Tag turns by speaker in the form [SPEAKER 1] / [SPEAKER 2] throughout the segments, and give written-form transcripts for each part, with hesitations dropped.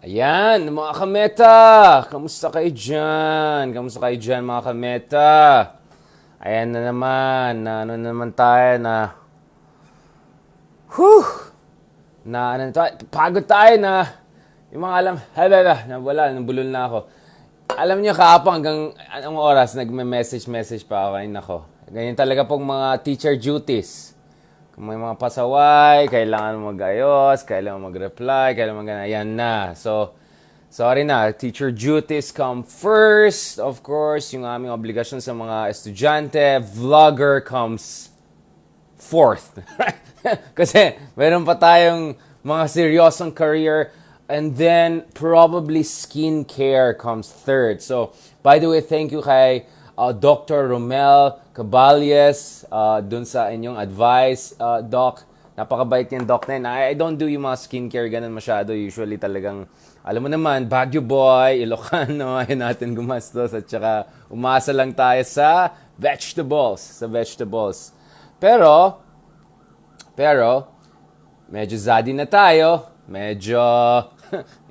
[SPEAKER 1] Ayan, mga kameta! Kamusta kayo dyan? Kamusta kayo dyan, mga kameta? Ayan na naman, na ano na naman tayo na, whew! Na ano tayo, pagod tayo na, yung mga alam, halala, nawala, nabulol na ako. Alam niyo, kahapon hanggang anong oras, nagme-message pa ako, ay nako. Ganyan talaga pong mga teacher duties. Kung may mga pasaway, kailangan mag-ayos, kailangan mag-reply, kailangan mag ayan na. So, sorry na, teacher duties come first. Of course, yung aming obligasyon sa mga estudyante, vlogger comes fourth. Kasi meron pa tayong mga seryosong career, and then probably skincare comes third. So, by the way, thank you kay Dr. Romel Caballes dun sa inyong advice, Doc. Napakabait yung Doc na yun. I don't do yung mga skincare ganun masyado. Usually talagang, alam mo naman, Baguio Boy, Ilocano, ayun natin gumastos. At saka umasa lang tayo sa vegetables. Pero, medyo zadi na tayo. Medyo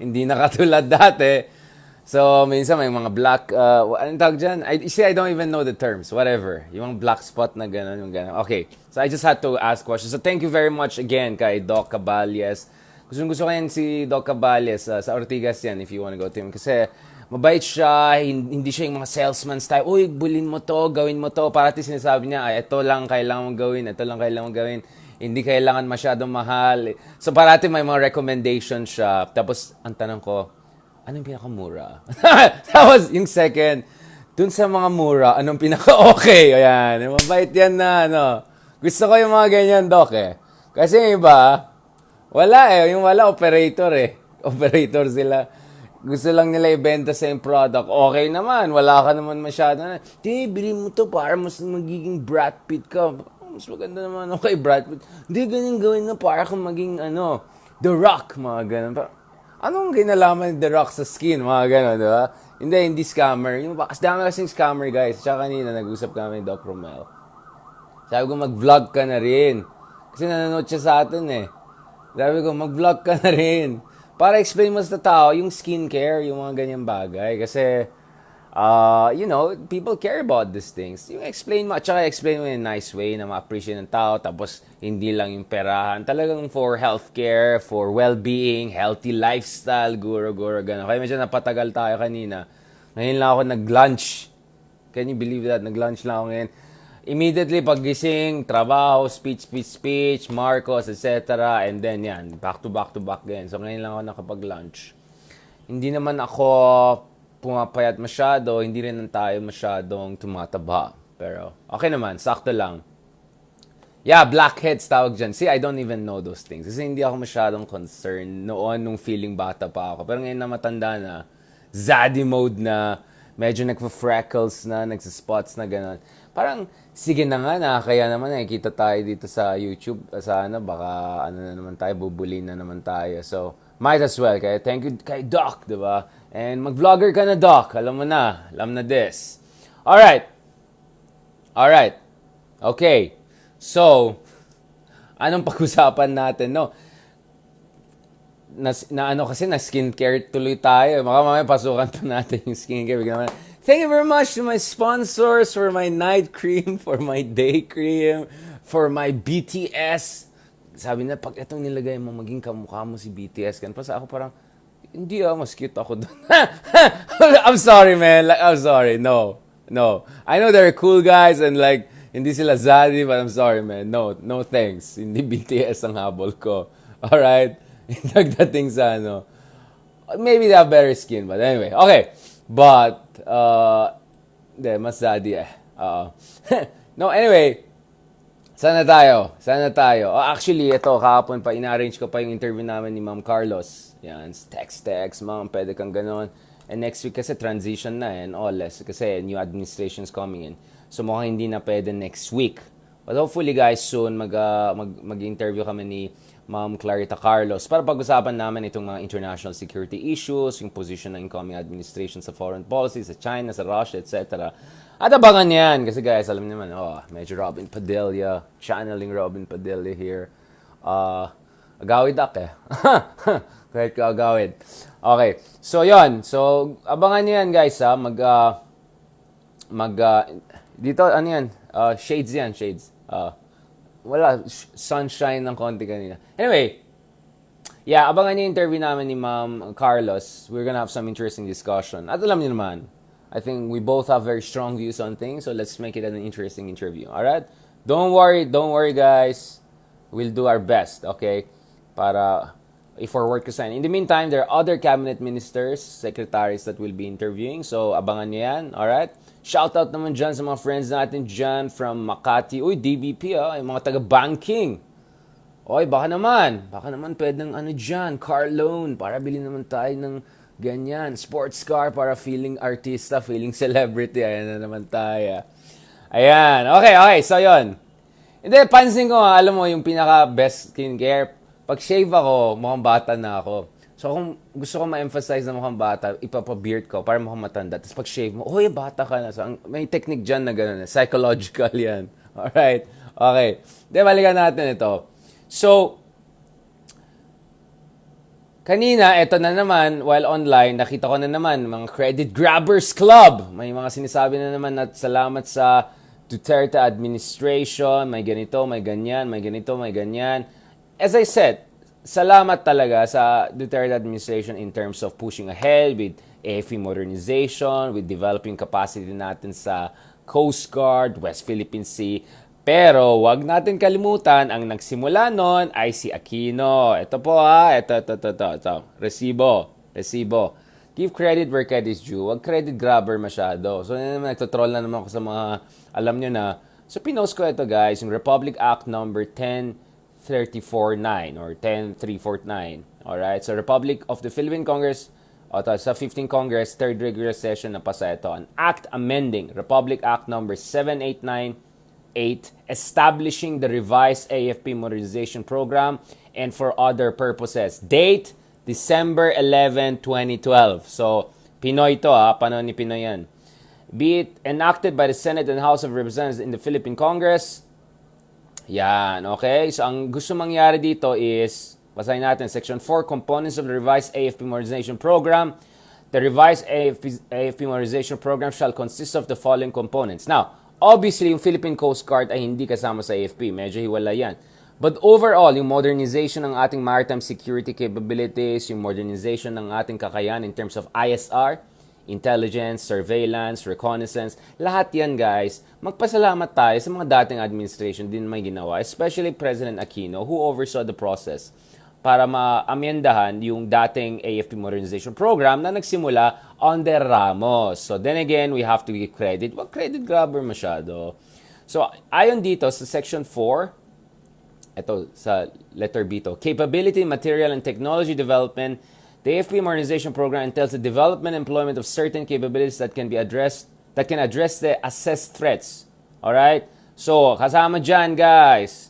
[SPEAKER 1] hindi na katulad dati. So, minsan may mga black, anong tawag dyan? I don't even know the terms. Whatever. Yung black spot na gano'n, yung gano'n. Okay. So, I just had to ask questions. So, thank you very much again kay Doc Caballes. Gusto ko yan si Doc Caballes sa Ortigas yan if you wanna go to him. Kasi mabait siya, hindi siya yung mga salesman style. Uy, bulin mo to, gawin mo to. Parati sinasabi niya, ay, ito lang kailangan mong gawin, ito lang kailangan mong gawin. Hindi kailangan masyadong mahal. So, parati may mga recommendation siya. Tapos, ang tanong ko, anong pinakamura? Tapos, yung second, dun sa mga mura, anong pinaka-okay? Ayan, mabait yan na, ano. Gusto ko yung mga ganyan, Doc, eh. Kasi yung iba, wala eh. Yung wala, operator eh. Operator sila. Gusto lang nila ibenta sa yung product. Okay naman, wala ka naman masyado na. Di, bilhin mo to para mas magiging Brad Pitt ka. Mas maganda naman ako kay Brad Pitt. Hindi, ganyan gawin na para kang maging, The Rock, mga ganun. Anong ginalaman ni The Rock sa skin, mga gano'n, di ba? Hindi scammer. Yung dami kasing scammer, guys. Tsaka kanina, nag-usap kami ni Doc Romel. Sabi ko, mag-vlog ka na rin. Kasi nanonood siya sa atin, eh. Sabi ko, mag-vlog ka na rin. Para explain mo sa tao yung skincare, yung mga ganyang bagay. Kasi, people care about these things. Yung explain mo, at saka explain mo in a nice way na ma-appreciate ng tao, tapos hindi lang yung perahan. Talagang for healthcare, for well-being, healthy lifestyle, guro-guro, gano'n. Kaya medyo napatagal tayo kanina. Ngayon lang ako nag-lunch. Can you believe that? Nag-lunch lang ako ngayon. Immediately, paggising, trabaho, speech, Marcos, etc. And then, yan, back to back again. So, ngayon lang ako nakapag-lunch. Hindi naman ako pumapayat masyado, hindi rin tayo masyadong tumataba. Pero, okay naman, sakto lang. Yeah, blackheads tawag dyan. See, I don't even know those things. Kasi hindi ako masyadong concerned noon nung feeling bata pa ako. Pero ngayon na matanda na, zaddy mode na, medyo nagpa-freckles na, nagsaspots na gano'n. Parang, sige na nga na, kaya naman nakikita tayo dito sa YouTube. Sana, baka na naman tayo, bubulin na naman tayo. So, might as well. Kaya thank you kay Doc, di ba? And mag-vlogger ka na, Doc. Alam mo na. Alam na this. Alright. Okay. So, anong pag-usapan natin, no? Kasi na skincare tuloy tayo. Baka mamaya pasukan pa natin yung skincare. Thank you very much to my sponsors for my night cream, for my day cream, for my BTS. Sabi na, pag itong nilagay mo, maging kamukha mo si BTS. Ganun pa sa ako parang, hindi mas cute ako doon. I'm sorry, man. I'm sorry. No. I know they're cool guys and hindi sila zaddy, but I'm sorry, man. No thanks. Hindi BTS ang habol ko. Alright? Nagdating sa maybe they have better skin, but anyway. Okay. But, mas zaddy eh. No, anyway. Sana tayo. Actually, ito, kahapon pa, ina-arrange ko pa yung interview namin ni Ma'am Carlos. Yan, text, Ma'am, pwede kang ganon. And next week kasi transition na and all less. Kasi new administration's coming in. So mukhang hindi na pwede next week. But hopefully guys, soon mag-interview kami ni Ma'am Clarita Carlos para pag-usapan namin itong mga international security issues, yung position ng incoming administration sa foreign policy, sa China, sa Russia, etc. At abangan yan. Kasi guys, alam niyo naman, medyo Robin Padilla, channeling Robin Padilla here. Agawid ak eh. Kahit ka agawid. Okay. So, yon. So, abangan nyo yan, guys, ha. Dito, ano yan? Shades yan, shades. Wala, sunshine ng konti kanina. Anyway, yeah, abangan niyo yung interview namin ni Ma'am Carlos. We're gonna have some interesting discussion. At alam niyo naman, I think we both have very strong views on things, so let's make it an interesting interview. Alright? Don't worry, guys. We'll do our best, okay? Para i-forward ko sa inyo. In the meantime, there are other cabinet ministers, secretaries that we'll be interviewing, so abangan niyo yan, alright? Shoutout naman dyan sa mga friends natin dyan from Makati. Uy, DBP, yung mga taga-banking. Oy, baka naman pwedeng ano dyan, car loan, para bilhin naman tayo ng ganyan, sports car para feeling artista, feeling celebrity, ayan na naman tayo. Ayan, okay, so yun. Hindi, pansin ko alam mo, yung pinaka-best skincare, pag shave ako, mukhang bata na ako. So kung gusto ko ma-emphasize na mukhang bata, ipapa-beard ko para mukhang matanda. Tapos pag shave mo, oy, bata ka na. So may technique dyan na gano'n, psychological yan. Alright, okay. Di, balikan natin ito. So, kanina, eto na naman, while online, nakita ko na naman, mga Credit Grabbers Club. May mga sinasabi na naman at salamat sa Duterte administration, may ganito, may ganyan, may ganito, may ganyan. As I said, salamat talaga sa Duterte administration in terms of pushing ahead with AFP modernization, with developing capacity natin sa Coast Guard, West Philippine Sea. Pero wag natin kalimutan, ang nagsimula nun ay si Aquino. Ito po ito. Resibo. Give credit where credit is due. Wag credit grabber masyado. So nagtotroll na naman ako sa mga alam nyo na. So pinost ko ito guys, yung Republic Act number 10349 or 10349. Alright, so Republic of the Philippine Congress, sa 15th Congress, 3rd regular session na pasa ito. An act amending Republic Act number 7898 establishing the revised AFP modernization program and for other purposes. Date, December 11, 2012. So, Pinoy to panahon ni Pinoy yan. Be it enacted by the Senate and House of Representatives in the Philippine Congress. Yan, okay? So, ang gusto mangyari dito is, basahin natin, Section 4, Components of the revised AFP modernization program. The revised AFP modernization program shall consist of the following components. Now, obviously, yung Philippine Coast Guard ay hindi kasama sa AFP. Medyo hiwala yan. But overall, yung modernization ng ating maritime security capabilities, yung modernization ng ating kakayan in terms of ISR, intelligence, surveillance, reconnaissance, lahat yan guys, magpasalamat tayo sa mga dating administration din may ginawa, especially President Aquino who oversaw the process para ma-amyendahan yung dating AFP modernization program na nagsimula under Ramos. So then again, we have to give credit. Wag credit grabber masyado. So ayon dito sa Section 4, ito sa letter B to, Capability, Material, and Technology Development, the AFP modernization program entails the development and employment of certain capabilities that can address the assessed threats. Alright? So, kasama dyan guys,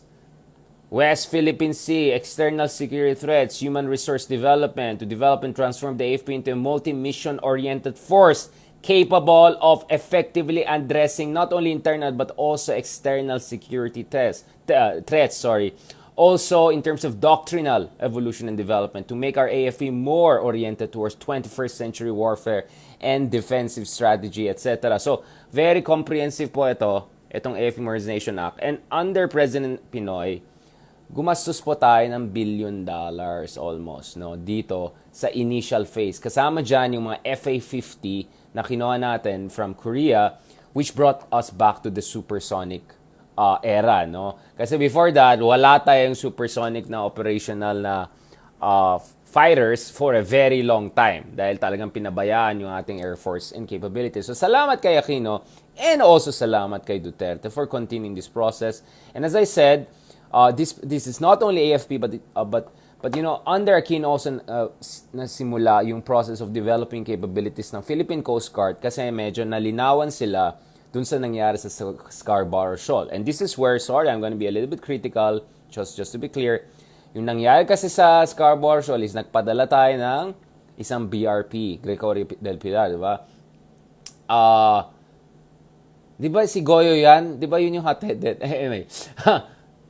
[SPEAKER 1] West Philippine Sea, external security threats, human resource development, to develop and transform the AFP into a multi-mission-oriented force capable of effectively addressing not only internal but also external security threats. Also, in terms of doctrinal evolution and development, to make our AFP more oriented towards 21st century warfare and defensive strategy, etc. So, very comprehensive po itong AFP Modernization Act. And under President Pinoy, gumastos po tayo ng $1 billion almost dito sa initial phase. Kasama dyan yung mga FA-50 na kinuha natin from Korea, which brought us back to the supersonic era. Kasi before that, wala tayong supersonic na operational na fighters for a very long time dahil talagang pinabayaan yung ating Air Force and capabilities. So salamat kay Aquino and also salamat kay Duterte for continuing this process. And as I said, this is not only AFP but under Aquino also nasimula yung process of developing capabilities ng Philippine Coast Guard kasi medyo nalinawan sila dun sa nangyari sa Scarborough Shoal. And this is where, sorry, I'm going to be a little bit critical, just to be clear, yung nangyari kasi sa Scarborough Shoal is nagpadala tayo ng isang BRP, Gregorio del Pilar, di ba? Di ba si Goyo yan? Di ba yun yung hot-headed? Anyway,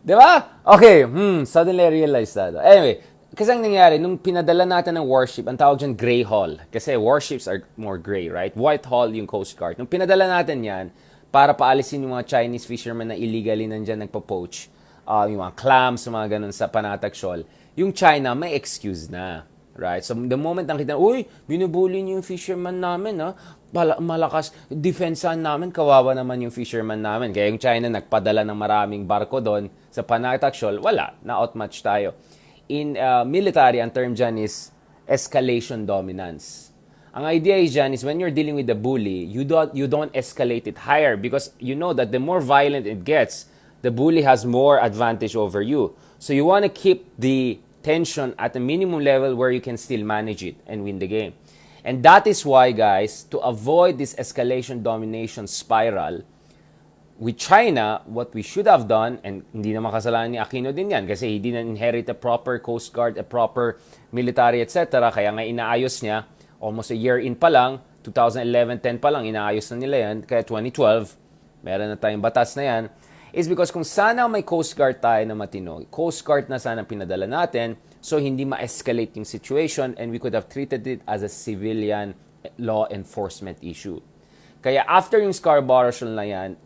[SPEAKER 1] Di ba? Okay, suddenly I realized that. Anyway, kasi ang nangyari, nung pinadala natin ng warship, ang tawag dyan Grey Hall. Kasi warships are more gray, right? White Hall yung Coast Guard. Nung pinadala natin yan, para paalisin yung mga Chinese fishermen na illegally nandyan nagpo-poach, yung mga clams, mga ganun sa Panatag Shoal, yung China may excuse na. Right? So, the moment nakita, uy, binubuli niyo yung fisherman namin, ha? Malakas, defensean namin, kawawa naman yung fisherman namin. Kaya yung China nagpadala ng maraming barko doon sa Panatag Shoal, wala, na-outmatch tayo. In military, ang term dyan is escalation dominance. Ang idea is dyan is when you're dealing with the bully, you don't escalate it higher because you know that the more violent it gets, the bully has more advantage over you. So you want to keep the tension at a minimum level where you can still manage it and win the game. And that is why, guys, to avoid this escalation domination spiral, with China, what we should have done, and hindi naman kasalanan ni Aquino din yan kasi he didn't inherit a proper Coast Guard, a proper military, etc. Kaya nga inaayos niya, almost a year in pa lang, 2011-10 pa lang, inaayos na nila yan. Kaya 2012, meron na tayong batas na yan, is because kung sana may Coast Guard tayo na matino, Coast Guard na sana pinadala natin, so hindi ma-escalate yung situation and we could have treated it as a civilian law enforcement issue. Kaya after yung Scarborough Shoal na yan,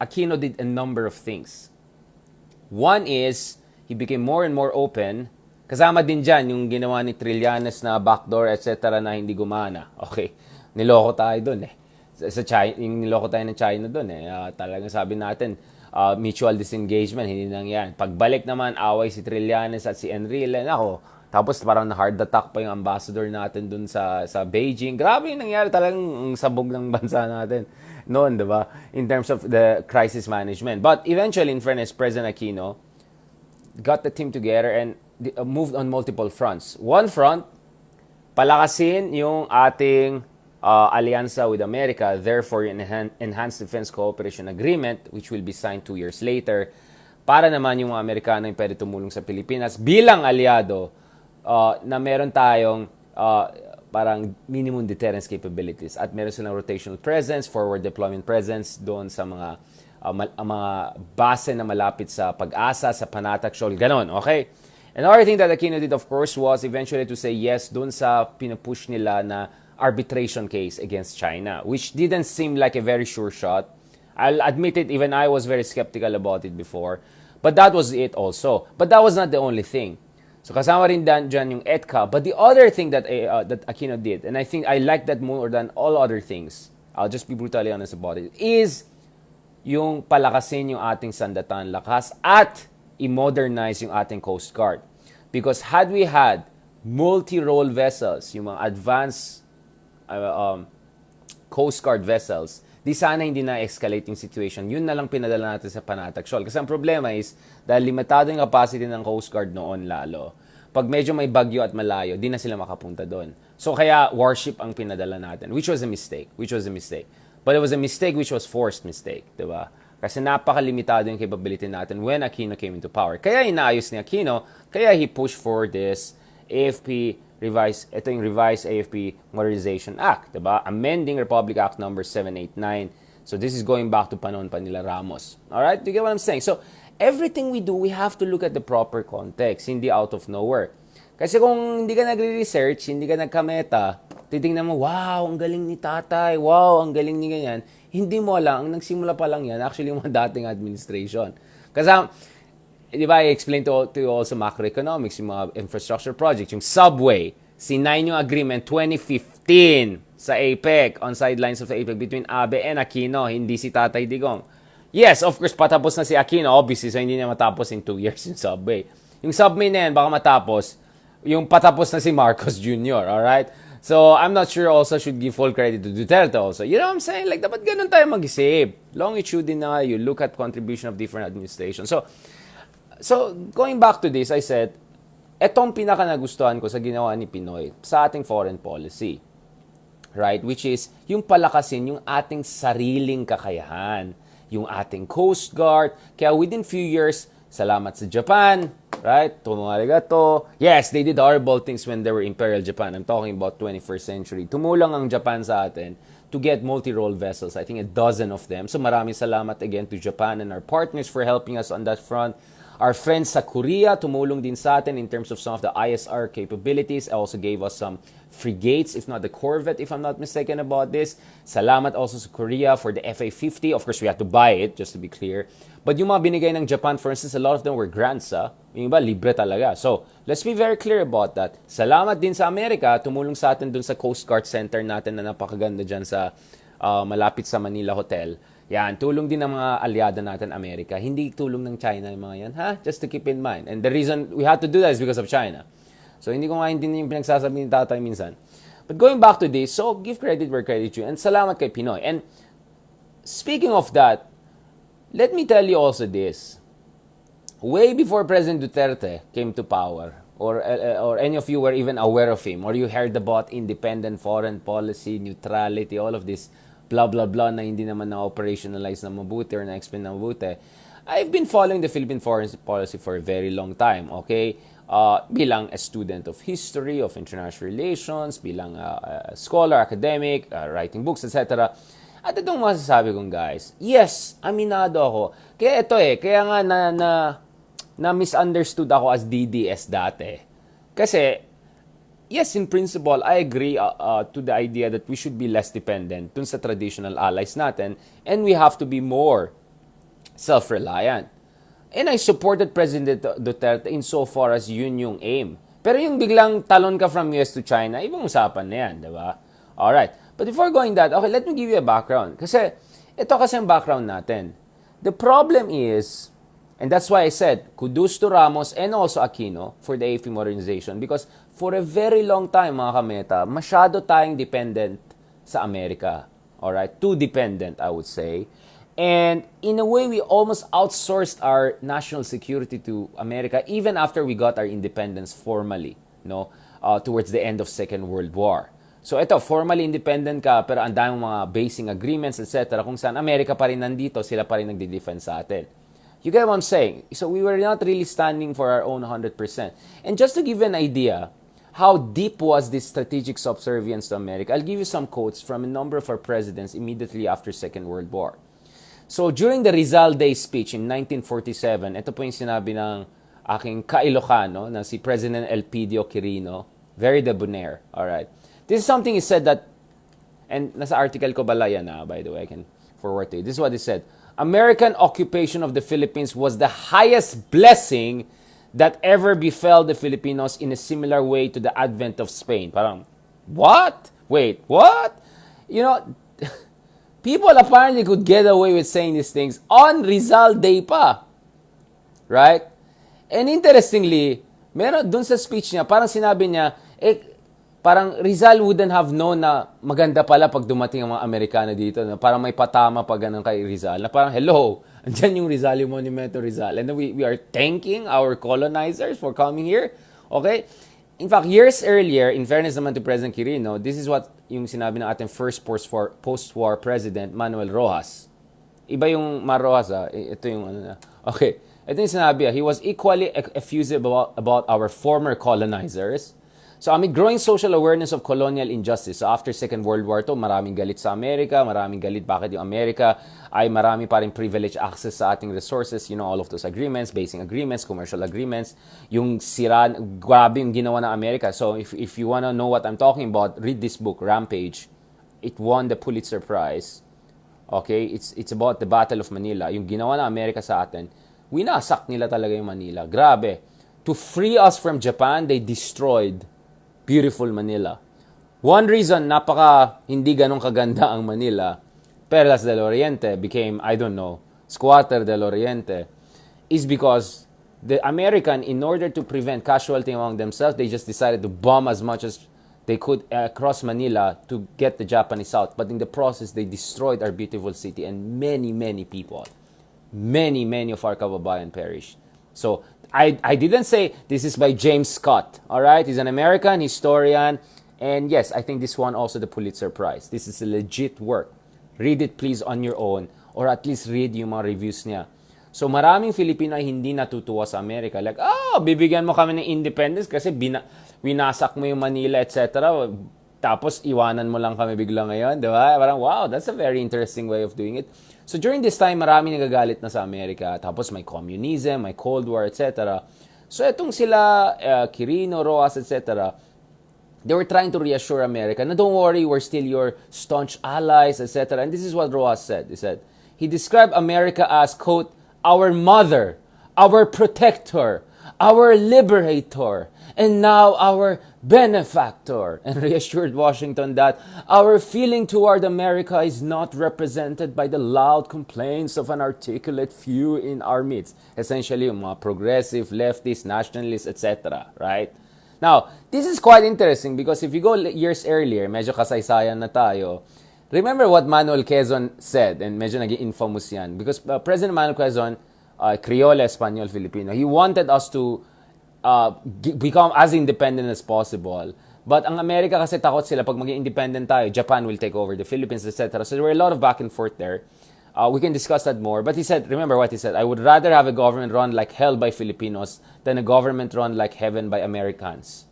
[SPEAKER 1] Aquino did a number of things. One is, he became more and more open. Kasama din dyan yung ginawa ni Trillanes na backdoor, etc. na hindi gumana. Okay, niloko tayo dun eh. Sa China, yung niloko tayo ng China dun eh. Talagang sabi natin, mutual disengagement, hindi nang yan. Pagbalik naman, away si Trillanes at si Enrile. Ako, tapos parang na-heart attack pa yung ambassador natin dun sa Beijing. Grabe yung nangyari, talagang sabog ng bansa natin noon, di ba? In terms of the crisis management. But eventually, in fairness, President Aquino got the team together and moved on multiple fronts. One front, palakasin yung ating alyansa with America, therefore Enhanced Defense Cooperation Agreement, which will be signed 2 years later, para naman yung mga Amerikano yung pwede tumulong sa Pilipinas bilang aliado na meron tayong parang minimum deterrence capabilities at meron silang rotational presence, forward deployment presence doon sa mga base na malapit sa Pag-asa, sa Panatag Shoal, ganon, okay? Another thing that Aquino did, of course, was eventually to say yes doon sa pinupush nila na arbitration case against China, which didn't seem like a very sure shot. I'll admit it, even I was very skeptical about it before. But that was it also. But that was not the only thing. So kasama rin dyan yung EDCA. But the other thing that Aquino did, and I think I like that more than all other things, I'll just be brutally honest about it, is yung palakasin yung ating sandatan lakas at i-modernize yung ating Coast Guard. Because had we had multi-role vessels, yung mga advanced Coast Guard vessels, di sana hindi na-escalate yung situation. Yun na lang pinadala natin sa Panatag Shoal. Kasi ang problema is, dahil limitado yung capacity ng Coast Guard noon lalo, pag medyo may bagyo at malayo, di na sila makapunta doon. So kaya warship ang pinadala natin, which was a mistake. But it was a mistake which was forced mistake, di ba? Kasi napakalimitado yung capability natin when Aquino came into power. Kaya inaayos ni Aquino, kaya he pushed for this AFP revised AFP Modernization Act, diba? Amending Republic Act number 789. So this is going back to panahon pa nila Ramos. Alright? Do you get what I'm saying? So everything we do, we have to look at the proper context, hindi out of nowhere. Kasi kung hindi ka nagre-research, hindi ka nagkameta, titingnan mo, wow, ang galing ni tatay, wow, ang galing ni ganyan. Hindi mo alam, ang nagsimula pa lang yan, actually yung mga dating administration. Kasi di ba, I explained to you also macroeconomics, yung mga infrastructure projects, yung subway, sinayin yung agreement 2015 sa APEC, on sidelines of the APEC between Abe and Aquino, hindi si Tatay Digong. Yes, of course, patapos na si Aquino, obviously, so hindi niya matapos in 2 years yung subway. Yung subway na yan, baka matapos, yung patapos na si Marcos Jr., alright? So, I'm not sure also should give full credit to Duterte also. You know what I'm saying? Like, dapat ganun tayo mag-isip. Longitudinal, you look at contribution of different administrations. So, going back to this, I said, etong pinaka-nagustuhan ko sa ginawa ni Pinoy sa ating foreign policy, right? Which is, yung palakasin yung ating sariling kakayahan, yung ating Coast Guard. Kaya within few years, salamat sa Japan, right? Tomarigato. Yes, they did horrible things when they were Imperial Japan. I'm talking about 21st century. Tumulong ang Japan sa atin to get multi-role vessels. I think 12 of them. So maraming salamat again to Japan and our partners for helping us on that front. Our friends sa Korea, tumulong din sa atin in terms of some of the ISR capabilities. Also gave us some frigates, if not the Corvette, if I'm not mistaken about this. Salamat also sa Korea for the FA-50. Of course, we had to buy it, just to be clear. But yung mga binigay ng Japan, for instance, a lot of them were grants, Yung iba, libre talaga. So, let's be very clear about that. Salamat din sa Amerika, tumulong sa atin dun sa Coast Guard Center natin na napakaganda dyan sa malapit sa Manila Hotel. Yan, tulong din ng mga aliado natin, Amerika. Hindi tulong ng China yung mga yan, ha? Just to keep in mind. And the reason we had to do that is because of China. So, hindi ko nga hindi yung pinagsasabi ni tatay minsan. But going back to this, so, give credit where credit due. And salamat kay Pinoy. And speaking of that, let me tell you also this. Way before President Duterte came to power, or any of you were even aware of him, or you heard about independent foreign policy, neutrality, all of this, blah, blah, blah, na hindi naman na-operationalize na mabuti or na-explain na mabuti. I've been following the Philippine foreign policy for a very long time, okay? Bilang a student of history, of international relations, bilang a scholar, academic, writing books, etc. At itong masasabi kong guys, yes, aminado ako. Kaya ito kaya nga na misunderstood ako as DDS dati. Kasi, yes, in principle, I agree to the idea that we should be less dependent dun sa traditional allies natin and we have to be more self-reliant. And I supported President Duterte insofar as yun yung aim. Pero yung biglang talon ka from US to China, ibang usapan na yan, di ba? Alright. But before going that, okay, let me give you a background. Kasi, ito kasi ang background natin. The problem is, and that's why I said, kudos to Ramos and also Aquino for the AFP modernization because for a very long time, mga kameta, masyado tayong dependent sa Amerika. Alright? Too dependent, I would say. And in a way, we almost outsourced our national security to America even after we got our independence formally, towards the end of Second World War. So ito, formally independent ka, pero ang daming mga basing agreements, etc. Kung saan Amerika pa rin nandito, sila pa rin nagde-defend sa atin. You get what I'm saying? So we were not really standing for our own 100%. And just to give you an idea, how deep was this strategic subservience to America, I'll give you some quotes from a number of our presidents immediately after Second World War. So, during the Rizal Day speech in 1947, ito po yung sinabi ng aking ka-Ilocano na si President Elpidio Quirino, very debonair, alright. This is something he said that, and nasa article ko bala yan, by the way, I can forward to you. This is what he said. American occupation of the Philippines was the highest blessing that ever befell the Filipinos in a similar way to the advent of Spain. Parang, what? Wait, what? People apparently could get away with saying these things on Rizal Day pa. Right? And interestingly, meron dun sa speech niya, parang sinabi niya, parang Rizal wouldn't have known na maganda pala pag dumating ang mga Amerikano dito. Na parang may patama pag ganun kay Rizal. Na parang, hello, andyan yung Rizal, yung Monumento Rizal. And then we are thanking our colonizers for coming here. Okay? In fact, years earlier, in fairness naman to President Quirino, this is what yung sinabi ng ating first post-war president, Manuel Rojas. Iba yung Mar Rojas, ito yung Okay, ito yung sinabi, he was equally effusive about our former colonizers. So amid growing social awareness of colonial injustice, so after Second World War II, maraming galit sa Amerika, maraming galit bakit yung Amerika ay marami pa rin privileged access sa ating resources, all of those agreements, basing agreements, commercial agreements, yung sira, grabe yung ginawa ng Amerika. So if you wanna know what I'm talking about, read this book, Rampage. It won the Pulitzer Prize. Okay, it's about the Battle of Manila. Yung ginawa ng Amerika sa atin, winasak nila talaga yung Manila. Grabe. To free us from Japan, they destroyed beautiful Manila. One reason napaka hindi ganun kaganda ang Manila, Perlas del Oriente became, Squatter del Oriente, is because the American, in order to prevent casualty among themselves, they just decided to bomb as much as they could across Manila to get the Japanese out. But in the process, they destroyed our beautiful city and many, many people. Many of our kababayan perished. So, I didn't say this is by James Scott, all right? He's an American historian, and yes, I think this won also the Pulitzer Prize. This is a legit work. Read it please on your own, or at least read yung mga reviews niya. So maraming Filipino ay hindi natutuwa sa Amerika. Like, bibigyan mo kami ng independence kasi winasak mo yung Manila, etc. tapos iwanan mo lang kami bigla ngayon, di ba? Parang, wow, that's a very interesting way of doing it. So during this time, marami nagagalit na sa Amerika. Tapos may communism, may Cold War, etc. So itong sila, Quirino, Rojas, etc., they were trying to reassure America, no, don't worry, we're still your staunch allies, etc. And this is what Rojas said. He described America as, quote, our mother, our protector, our liberator, and now our benefactor, and reassured Washington that our feeling toward America is not represented by the loud complaints of an articulate few in our midst. Essentially, mga progressive, leftist, nationalists, etc. Right? Now, this is quite interesting because if you go years earlier, medyo kasaysayan na tayo, remember what Manuel Quezon said, and medyo naging infamous yan. Because President Manuel Quezon, Criollo, Espanyol, Filipino, he wanted us to become as independent as possible. But ang Amerika kasi takot sila pag maging independent tayo, Japan will take over the Philippines, etc. So there were a lot of back and forth there. We can discuss that more. But he said, remember what he said, I would rather have a government run like hell by Filipinos than a government run like heaven by Americanos.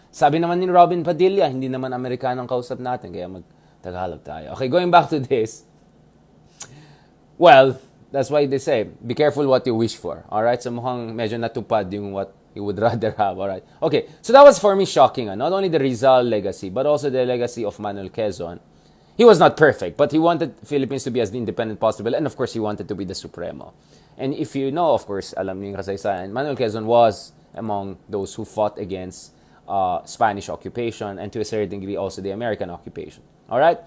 [SPEAKER 1] Sabi naman ni Robin Padilla, hindi naman Amerikano ang kausap natin, kaya mag-Tagalog tayo. Okay, going back to this. Well, that's why they say, be careful what you wish for. Alright? So mukhang medyo natupad yung what you would rather have. Alright? Okay, so that was for me shocking. Not only the Rizal legacy, but also the legacy of Manuel Quezon. He was not perfect, but he wanted Philippines to be as independent possible, and of course, he wanted to be the Supremo. And if you know, of course, alam niyo yung kasaysayan, Manuel Quezon was among those who fought against Spanish occupation, and to a certain degree, also the American occupation. Alright?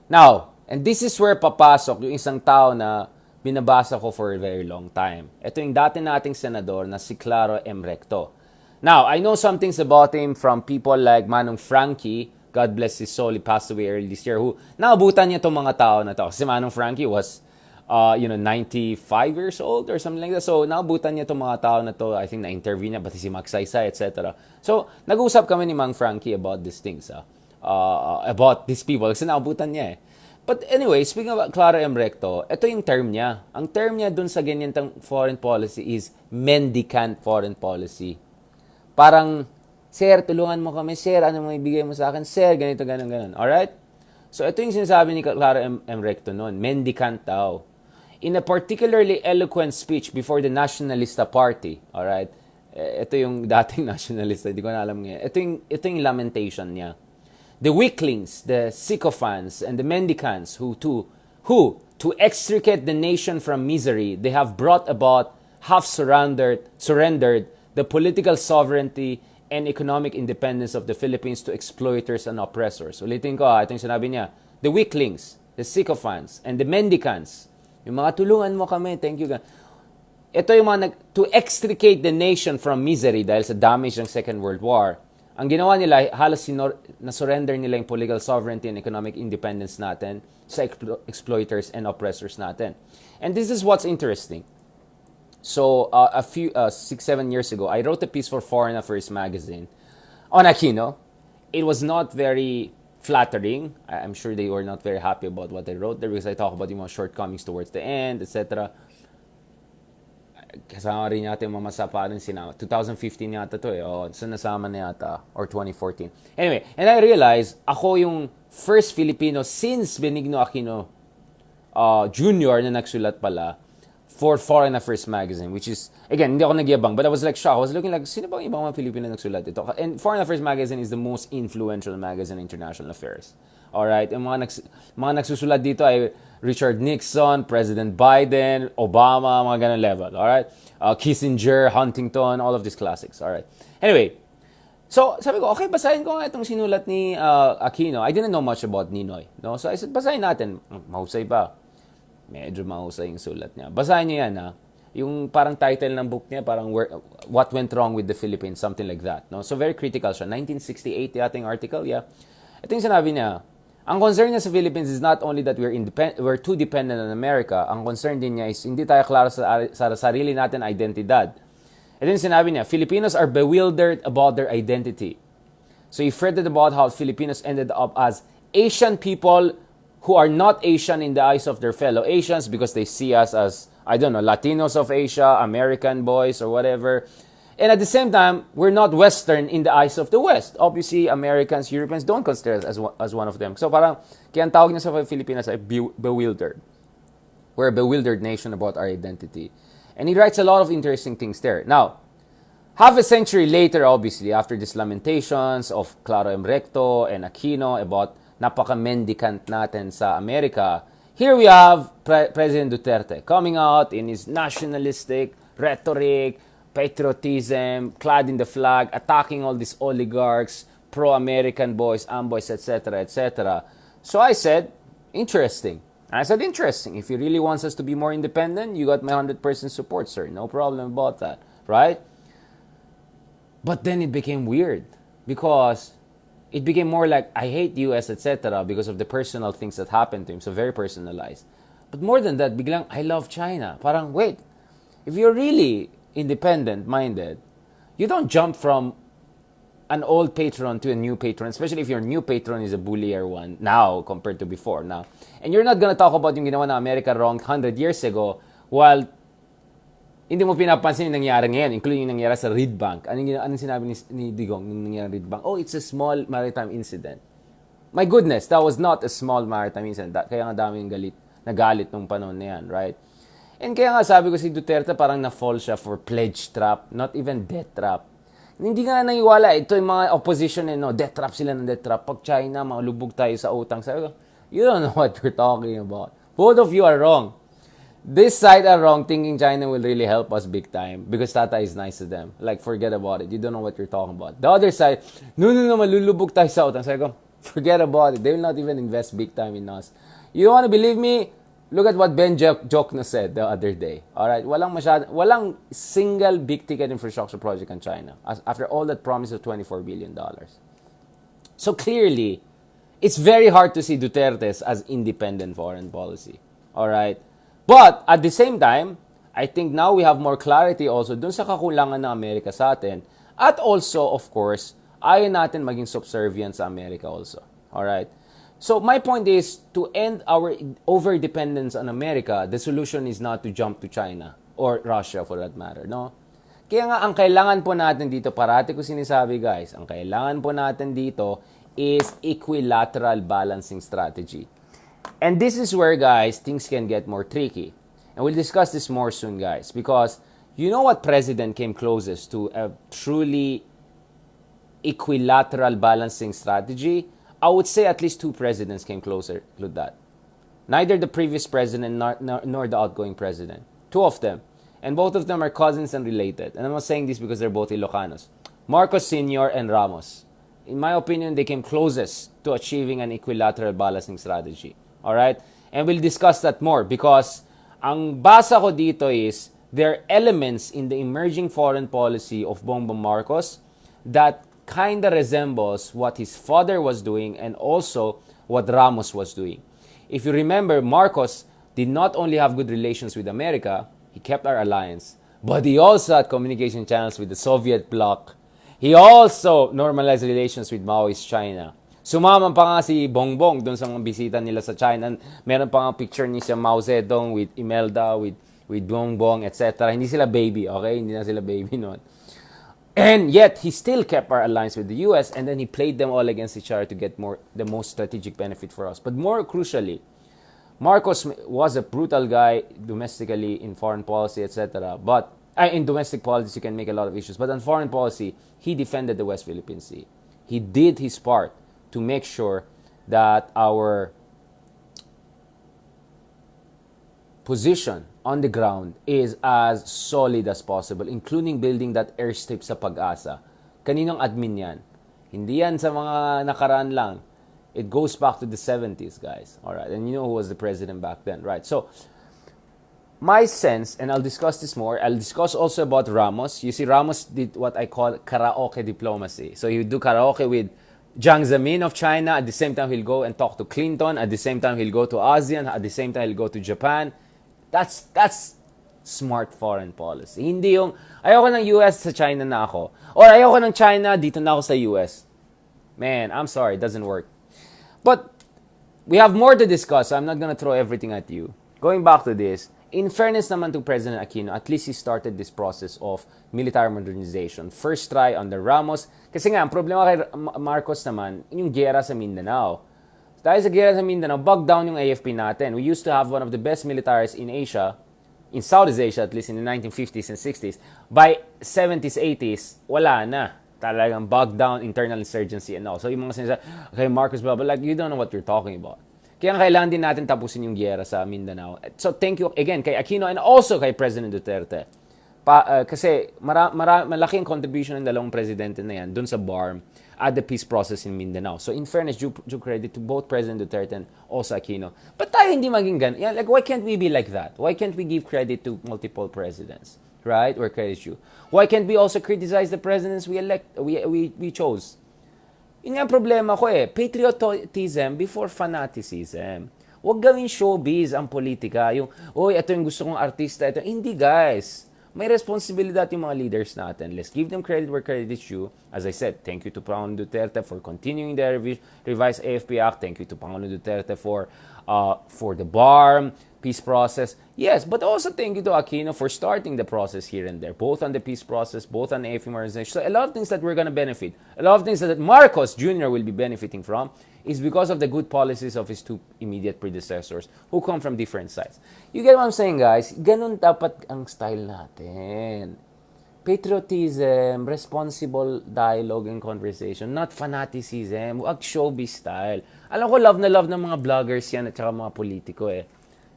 [SPEAKER 1] Now, and this is where papasok yung isang tao na binabasa ko for a very long time. Ito yung dati nating senador na si Claro M. Recto. Now, I know some things about him from people like Manong Frankie, God bless his soul, he passed away early this year, who naabutan niya itong mga tao na to. Kasi Manong Frankie was, 95 years old or something like that. So, naabutan niya itong mga tao na to. I think na-interview niya, pati si Magsaysay, etc. So, nag-usap kami ni Mang Frankie about these things, about these people. Kasi naabutan niya eh. But anyway, speaking of Clara M. Recto, ito yung term niya. Ang term niya dun sa ganyang foreign policy is mendicant foreign policy. Parang, Sir, tulungan mo kami. Sir, ano mo ibigay mo sa akin? Sir, ganito, ganun. Alright? So, ito yung sinasabi ni Clara M. Recto noon. Mendicant daw. In a particularly eloquent speech before the Nationalista Party. Alright? Ito yung dating nationalista. Hindi ko na alam ngayon. Ito yung lamentation niya. The weaklings, the sycophants, and the mendicants who to extricate the nation from misery, they have brought about, surrendered the political sovereignty and economic independence of the Philippines to exploiters and oppressors. Ulitin ko, ito yung sinabi niya. The weaklings, the sycophants, and the mendicants. Yung mga tulungan mo kami, thank you. Ito yung mga to extricate the nation from misery dahil sa damage ng Second World War. Ang ginawa nila, halos na-surrender nila yung political sovereignty and economic independence natin sa exploiters and oppressors natin. And this is what's interesting. So, a few 6-7 years ago, I wrote a piece for Foreign Affairs magazine on Aquino. It was not very flattering. I'm sure they were not very happy about what I wrote there because I talk about yung mga shortcomings towards the end, etc. Kasama rin yata yung mamasa pa rin sinama. 2015 yata to eh. So nasama na yata. Or 2014. Anyway, and I realized, ako yung first Filipino since Benigno Aquino Jr. na nagsulat pala for Foreign Affairs magazine, which is, again, hindi ako nagyabang, but I was like shocked. I was looking like, sino bang ibang mga Filipino na nagsulat ito? And Foreign Affairs magazine is the most influential magazine in international affairs. Alright? Yung mga nagsusulat dito ay Richard Nixon, President Biden, Obama, mga ganun level. Alright? Kissinger, Huntington, all of these classics. Alright? Anyway, so sabi ko, okay, basahin ko nga itong sinulat ni Aquino. I didn't know much about Ninoy. No? So I said, basahin natin. Mahusay ba? Medyo mahusay yung sulat niya. Basahin niyo yan, ha? Yung parang title ng book niya, parang What Went Wrong with the Philippines, something like that. No? So very critical siya. 1968 yata yung article, yeah. Ito yung sinabi niya, ang concern niya sa Philippines is not only that we're too dependent on America, ang concern din niya is hindi tayo klaro sa sarili natin identidad. Ito yung sinabi niya, Filipinos are bewildered about their identity. So he fretted about how Filipinos ended up as Asian people who are not Asian in the eyes of their fellow Asians because they see us as, I don't know, Latinos of Asia, American boys or whatever. And at the same time, we're not Western in the eyes of the West. Obviously, Americans, Europeans don't consider us as one of them. So parang, kaya ang tawag niya sa Pilipinas ay bewildered. We're a bewildered nation about our identity. And he writes a lot of interesting things there. Now, half a century later, obviously, after these lamentations of Claro M. Recto and Aquino about napaka-mendicant natin sa America, here we have President Duterte coming out in his nationalistic rhetoric, patriotism, clad in the flag, attacking all these oligarchs, pro-American boys, amboys, etc., etc. So I said, interesting. I said, interesting. If he really wants us to be more independent, you got my 100% support, sir. No problem about that, right? But then it became weird because it became more like, I hate US, etc. because of the personal things that happened to him. So very personalized. But more than that, biglang, I love China. Parang, wait, if you're really independent-minded, you don't jump from an old patron to a new patron, especially if your new patron is a bullier one now compared to before now. And you're not gonna talk about yung ginawa na America wrong 100 years ago while hindi mo pinapansin yung nangyari ngayon, including yung nangyari sa Reed Bank. Anong sinabi ni Digong yung nangyari sa Reed Bank? Oh, it's a small maritime incident. My goodness, that was not a small maritime incident. Kaya nga daming nagalit nung panahon na yan, right? And kaya nga sabi ko si Duterte parang na-fall siya for pledge trap, not even debt trap. Hindi nga naiwala. Ito yung mga opposition death trap sila ng death trap. Pag China, malubog tayo sa utang. Sabi ko, you don't know what you're talking about. Both of you are wrong. This side are wrong thinking China will really help us big time because Tata is nice to them. Like, forget about it. You don't know what you're talking about. The other side, no, malulubog tayo sa utang. Sabi ko, forget about it. They will not even invest big time in us. You don't want to believe me? Look at what Ben Jokno said the other day. Alright, walang single big-ticket infrastructure project in China after all that promise of $24 billion. So clearly, it's very hard to see Duterte's as independent foreign policy. Alright? But at the same time, I think now we have more clarity also dun sa kakulangan ng Amerika sa atin. At also, of course, ayaw natin maging subservient sa Amerika also. Alright? So my point is, to end our over-dependence on America, the solution is not to jump to China or Russia for that matter, no? Kaya nga, ang kailangan po natin dito, parati ko sinasabi guys, ang kailangan po natin dito is equilateral balancing strategy. And this is where, guys, things can get more tricky. And we'll discuss this more soon, guys, because you know what president came closest to a truly equilateral balancing strategy? I would say at least two presidents came closer to that. Neither the previous president nor the outgoing president. Two of them. And both of them are cousins and related. And I'm not saying this because they're both Ilocanos. Marcos Sr. and Ramos. In my opinion, they came closest to achieving an equilateral balancing strategy. Alright? And we'll discuss that more because ang basa ko dito is there are elements in the emerging foreign policy of Bongbong Marcos that kind of resembles what his father was doing and also what Ramos was doing. If you remember, Marcos did not only have good relations with America, he kept our alliance, but he also had communication channels with the Soviet bloc. He also normalized relations with Maoist China. Sumama pa nga si Bongbong doon sa mga bisita nila sa China. Meron pa nga picture ni si Mao Zedong with Imelda, with Bongbong, etc. Hindi sila baby, okay? Hindi na sila baby noon. And yet, he still kept our alliance with the US, and then he played them all against each other to get the most strategic benefit for us. But more crucially, Marcos was a brutal guy domestically in foreign policy, etc. But in domestic politics, you can make a lot of issues. But in foreign policy, he defended the West Philippine Sea. He did his part to make sure that our position on the ground is as solid as possible, including building that airstrip sa Pag-asa. Kaninong admin yan? Hindi yan sa mga nakaraan lang. It goes back to the 70s, guys. Alright, and you know who was the president back then, right? So, my sense, and I'll discuss this more, I'll discuss also about Ramos. You see, Ramos did what I call karaoke diplomacy. So, he would do karaoke with Jiang Zemin of China. At the same time, he'll go and talk to Clinton. At the same time, he'll go to ASEAN. At the same time, he'll go to Japan. That's smart foreign policy. Hindi yung, ayoko ng US sa China na ako. Or ayoko ng China, dito na ako sa US. Man, I'm sorry, it doesn't work. But we have more to discuss, so I'm not gonna throw everything at you. Going back to this, In fairness naman to President Aquino, at least he started this process of military modernization. First try under Ramos. Kasi nga, ang problema kay Marcos naman, yung gera sa Mindanao. Dahil sa gera sa Mindanao, bug down yung AFP natin. We used to have one of the best militaries in Asia, in Southeast Asia at least in the 1950s and 60s. By 70s, 80s, wala na. Talagang bug down, internal insurgency and all. So yung mga sinasabi, okay, Marcos, blah, blah, like, you don't know what you're talking about. Kaya kailangan din natin tapusin yung giyera sa Mindanao. So thank you again kay Aquino and also kay President Duterte. Kasi malaking contribution ng dalawang presidente na yan dun sa BARM at the peace process in Mindanao. So in fairness, due credit to both President Duterte and also Aquino. But tayo hindi maging ganun. Yeah, like, why can't we be like that? Why can't we give credit to multiple presidents? Right? Or credit you? Why can't we also criticize the presidents we chose? Yun nga ang problema ko patriotism before fanaticism. Huwag gawin showbiz ang politika. Yung, ito yung gusto kong artista. Ito. Hindi, guys. May responsibilidad yung mga leaders natin. Let's give them credit where credit is due. As I said, thank you to Pangulong Duterte for continuing the revised AFP Act. Thank you to Pangulong Duterte for the BARM peace process. Yes, but also thank you to Aquino for starting the process here and there, both on the peace process, both on the AFP modernization. So a lot of things that we're going to benefit, a lot of things that Marcos Jr. will be benefiting from is because of the good policies of his two immediate predecessors who come from different sides. You get what I'm saying, guys? Ganun dapat ang style natin. Patriotism, responsible dialogue and conversation, not fanaticism, wag showbiz style. Alam ko, love na love ng mga vloggers yan at saka mga politiko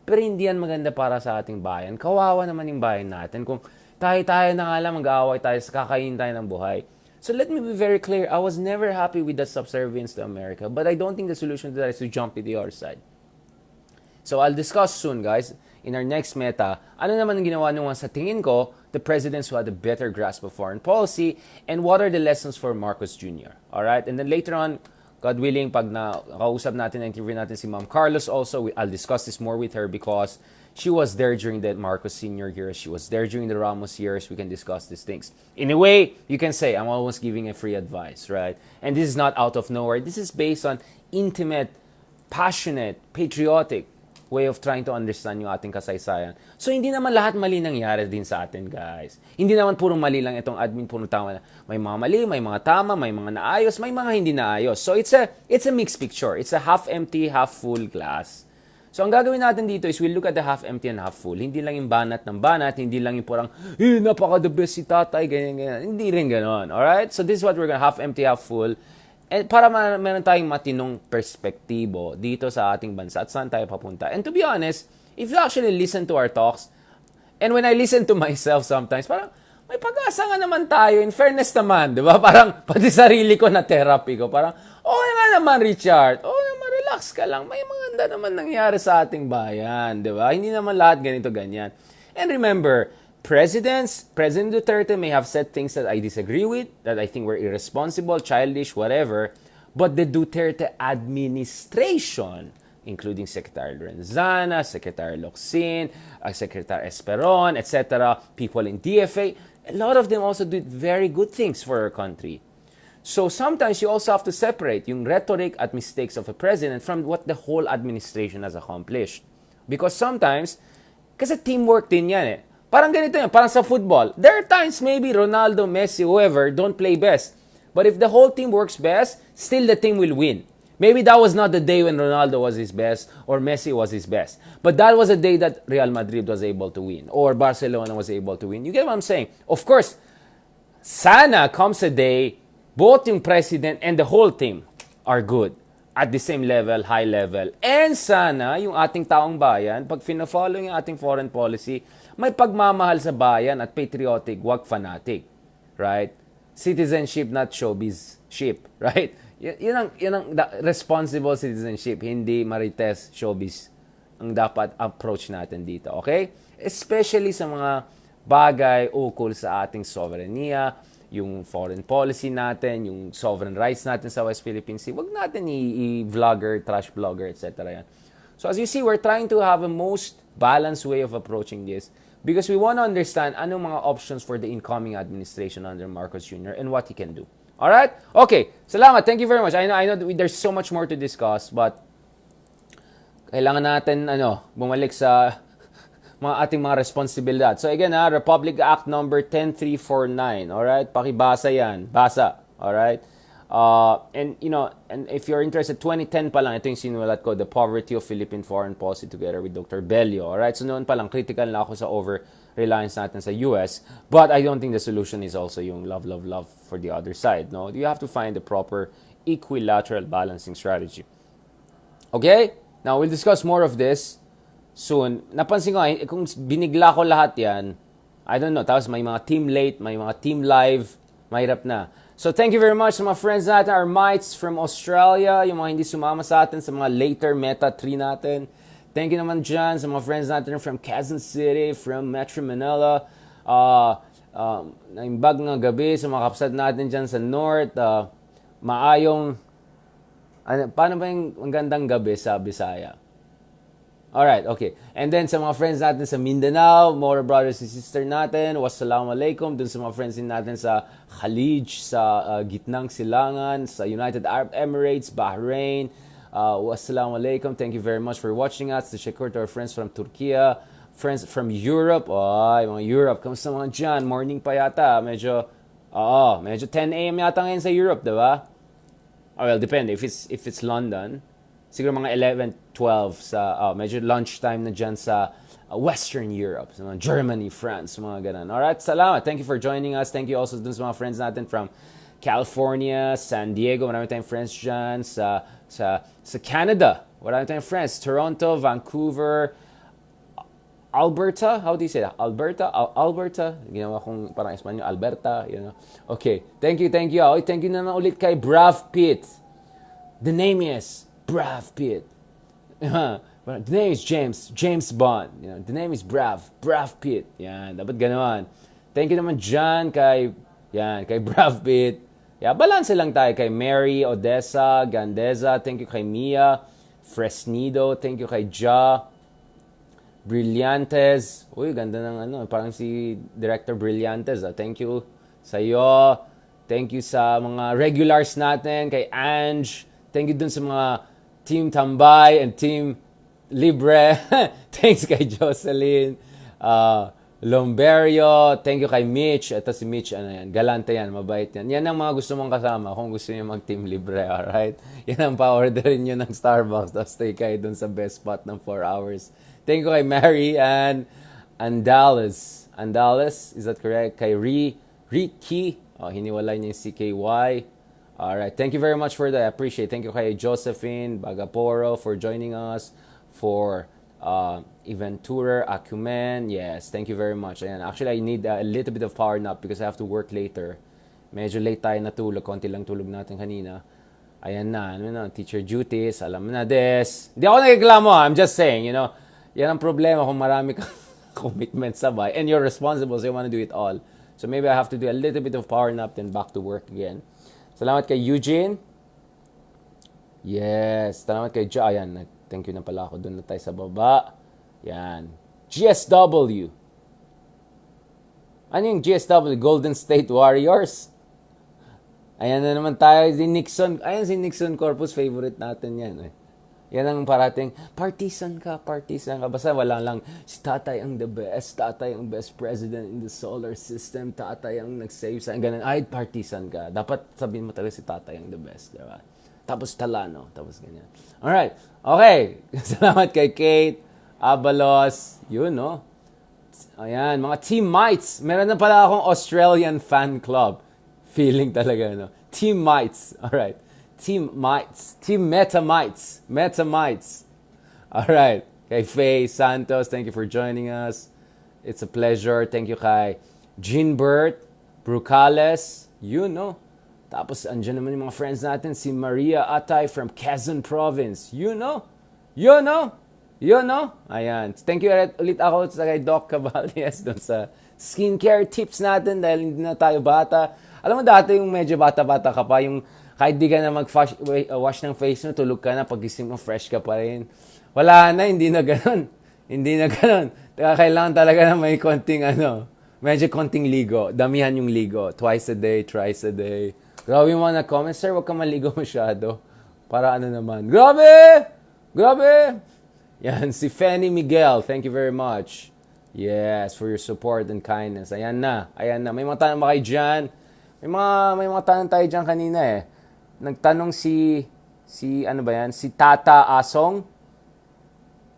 [SPEAKER 1] Pero hindi yan maganda para sa ating bayan. Kawawa naman yung bayan natin. Kung tayo-tayo na nga lang mag-aaway tayo, kakain tayo ng buhay. So let me be very clear. I was never happy with that subservience to America. But I don't think the solution to that is to jump to the other side. So I'll discuss soon, guys, in our next meta, ano naman ang ginawa nung sa tingin ko, the presidents who had a better grasp of foreign policy, and what are the lessons for Marcos Jr. Alright? And then later on, God willing, pag nakausap natin, na-interview natin si Ma'am Carlos also, I'll discuss this more with her because she was there during the Marcos Sr. years. She was there during the Ramos years. We can discuss these things. In a way, you can say, I'm always giving a free advice, right? And this is not out of nowhere. This is based on intimate, passionate, patriotic way of trying to understand yung ating kasaysayan. So, hindi naman lahat mali nangyari din sa atin, guys. Hindi naman puro mali lang itong admin, puro tama. May mga mali, may mga tama, may mga naayos, may mga hindi naayos. So, it's a mixed picture. It's a half empty, half full glass. So, ang gagawin natin dito is we'll look at the half empty and half full. Hindi lang yung banat ng banat, hindi lang yung parang, napaka-the best si tatay, ganyan. Hindi rin ganon. Alright? So, this is what we're gonna half empty, half full. And para meron tayong matinong perspektibo dito sa ating bansa at saan tayo papunta. And to be honest, if you actually listen to our talks, and when I listen to myself sometimes, parang may pag-asa nga naman tayo. In fairness naman, di ba? Parang pati sarili ko na therapy ko. Parang, nga naman, Richard. Naman, relax ka lang. May maganda naman nangyari sa ating bayan, di ba? Hindi naman lahat ganito, ganyan. And remember, President Duterte may have said things that I disagree with, that I think were irresponsible, childish, whatever, but the Duterte administration, including Secretary Lorenzana, Secretary Locsin, Secretary Esperon, etc., people in DFA, a lot of them also did very good things for our country. So sometimes you also have to separate yung rhetoric at mistakes of a president from what the whole administration has accomplished. Because sometimes, kasi teamwork din yan Parang ganito yan, parang sa football. There are times maybe Ronaldo, Messi, whoever don't play best. But if the whole team works best, still the team will win. Maybe that was not the day when Ronaldo was his best or Messi was his best. But that was a day that Real Madrid was able to win or Barcelona was able to win. You get what I'm saying? Of course, sana comes a day both yung president and the whole team are good at the same level, high level. And sana yung ating taong bayan, pag fina-follow yung ating foreign policy, may pagmamahal sa bayan at patriotic, wag fanatic. Right? Citizenship, not showbiz-ship. Right? Yun ang responsible citizenship, hindi marites showbiz ang dapat approach natin dito. Okay? Especially sa mga bagay ukol sa ating sovereignty, yung foreign policy natin, yung sovereign rights natin sa West Philippine Sea. Wag natin i-vlogger, trash vlogger, etc. Yan. So as you see, we're trying to have a most balanced way of approaching this because we want to understand anong mga options for the incoming administration under Marcos Jr. and what he can do. Alright? Okay. Salamat. Thank you very much. I know there's so much more to discuss, but kailangan natin bumalik sa mga ating mga responsibilidad. So again, Republic Act number 10349. Alright? Pakibasa yan. Basa. Alright? And if you're interested, 2010 pa lang, ito yung sinulat ko, The Poverty of Philippine Foreign Policy together with Dr. Bello. Alright? So noon pa lang, critical na ako sa over-reliance natin sa US. But I don't think the solution is also yung love, love, love for the other side. No? You have to find the proper equilateral balancing strategy. Okay? Now, we'll discuss more of this soon. Napansin ko, kung binigla ko lahat yan, I don't know, tapos may mga team late, may mga team live, mahirap na. So, thank you very much sa mga friends natin, our mites from Australia, yung mga hindi sumama sa atin, sa mga later Meta 3 natin. Thank you naman dyan sa mga friends natin from Quezon City, from Metro Manila, naimbag ng gabi sa mga kapsat natin dyan sa North, maayong, paano ba yung magandang gabi sa Bisaya? Alright, okay. And then sa mga friends natin sa Mindanao, more brothers and sisters natin, wassalamualaikum. Dun sa mga friends din natin sa Khalij, sa Gitnang Silangan, sa United Arab Emirates, Bahrain, wassalamualaikum. Thank you very much for watching us. Teşekkür to our friends from Turkey, friends from Europe. Ay, mga Europe, kamusta mga dyan? Morning pa yata. Medyo 10 a.m. yata ngayon sa Europe, diba? Oh, well, depende. If it's London, siguro mga 11, 12 sa medyo lunchtime na dyan sa Western Europe, sa mga Germany, France, mga ganun. Alright, salamat. Thank you for joining us. Thank you also dun sa mga friends natin from California, San Diego, marami tayong friends dyan, sa Canada, marami tayong friends, Toronto, Vancouver, Alberta, how do you say that? Alberta, ginawa kong parang Espanyol, Alberta, Okay, thank you. Thank you naman ulit kay Brav Pitt. The name is Brav Pitt. The name is James Bond. The name is Brav Pitt. Yan, dapat ganoon. Thank you naman dyan kay Brav Pitt. Balance lang tayo kay Mary, Odessa, Gandeza. Thank you kay Mia, Fresnido. Thank you kay Ja, Brillantes. Uy, ganda ng parang si Director Brillantes. Thank you sa iyo. Thank you sa mga regulars natin, kay Ange. Thank you dun sa mga Team Tambay and Team Libre. Thanks kay Jocelyn. Lomberio. Thank you kay Mitch. Ito si Mitch, galante yan, mabait yan. Yan ang mga gusto mong kasama kung gusto niyo mag-Team Libre, alright? Yan ang pa-orderin nyo ng Starbucks. Tapos stay kayo dun sa best spot ng 4 hours. Thank you kay Mary and Andalis. Andalis, is that correct? Kay Ricky. Hiniwalay niya yung CKY. Alright, thank you very much for that. I appreciate it. Thank you kay Josephine Bagaporo for joining us. For Eventurer, Acumen. Yes, thank you very much. Ayan, actually, I need a little bit of power nap because I have to work later. Medyo late tayo natulog. Konti lang tulog natin kanina. Ayan na, teacher duties. Alam mo na, des. Hindi ako nagreklamo, I'm just saying, yan ang problema kung marami kang commitment sabay. And you're responsible, so you want to do it all. So maybe I have to do a little bit of power nap, then back to work again. Salamat kay Eugene. Yes. Salamat kay Jo. Ayan. Thank you na pala ako. Doon na tayo sa baba. Yan. GSW. Ano yung GSW? Golden State Warriors. Ayan na naman tayo. Si Nixon. Ayan si Nixon Corpus. Favorite natin yan. Yan ang parating, partisan ka. Basta wala lang, si tatay ang the best. Tatay ang best president in the solar system. Tatay ang nag-save sa ganun. Ay, partisan ka. Dapat sabihin mo talaga si tatay ang the best. Diba? Tapos talano. Tapos ganyan. Alright. Okay. Salamat kay Kate, Abalos. Yun, no? Ayan, mga team mates. Meron na pala akong Australian fan club. Feeling talaga, no? Team mates. Alright. Team Mites. Team Metamites. Alright. Kay Faye Santos, thank you for joining us. It's a pleasure. Thank you kay Jeanbert Brucales. Tapos, andyan naman yung mga friends natin. Si Maria Atay from Quezon Province. Ayan. Thank you ulit ako sa kay Doc Caballes doon sa skincare tips natin dahil hindi na tayo bata. Alam mo dati yung medyo bata-bata ka pa, yung kahit di ka na mag-wash ng face mo, tulog ka na, pagising mo, fresh ka pa rin. Wala na, hindi na ganun. Kailangan talaga na may konting medyo konting ligo. Damihan yung ligo. Twice a day, thrice a day. Grabe yung mga na-comment, sir, wag ka maligo masyado. Para naman. Grabe! Yan, si Fanny Miguel. Thank you very much. Yes, for your support and kindness. Ayan na. Ayan na. May mga tanong ba kayo dyan? May mga tanong tayo dyan kanina eh. Nagtanong ano ba yan? Si Tata Asong.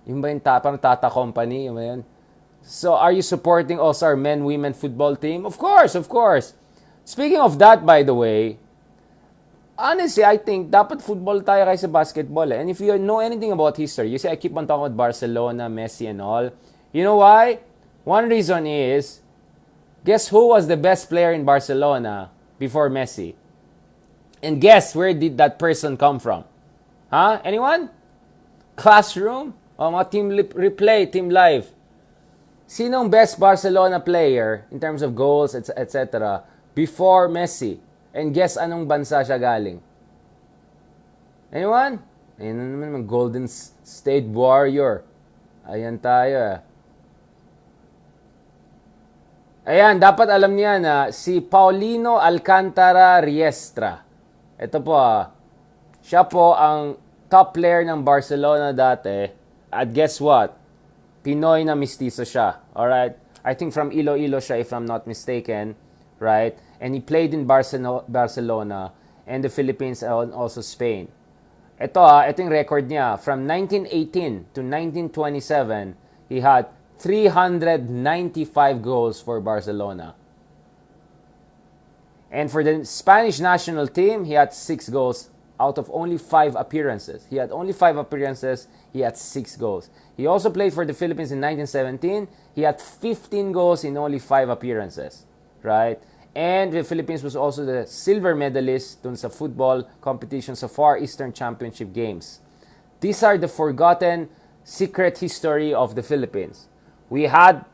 [SPEAKER 1] Yung ba yung parang Tata Company? Yung ba yan? So, are you supporting also our men-women football team? Of course, of course. Speaking of that, by the way, honestly, I think dapat football tayo kaysa basketball. Eh. And if you know anything about history, you see I keep on talking about Barcelona, Messi and all. You know why? One reason is, guess who was the best player in Barcelona before Messi? And guess where did that person come from? Huh? Anyone? Classroom? O mga team replay, team live. Sinong best Barcelona player in terms of goals, etc. before Messi? And guess anong bansa siya galing? Anyone? Ayun na naman, Golden State Warrior. Ayan tayo eh. Ayan, dapat alam niya na si Paulino Alcantara Riestra. Ito po siya po ang top player ng Barcelona dati. At guess what? Pinoy na mistizo siya. Alright? I think from Iloilo siya if I'm not mistaken. Right? And he played in Barcelona and the Philippines and also Spain. Ito yung record niya. From 1918 to 1927, he had 395 goals for Barcelona. And for the Spanish national team, he had 6 goals out of only 5 appearances. He had only 5 appearances. He had 6 goals. He also played for the Philippines in 1917. He had 15 goals in only 5 appearances. Right? And the Philippines was also the silver medalist dun sa football competition sa Far Eastern Championship Games. These are the forgotten secret history of the Philippines. We had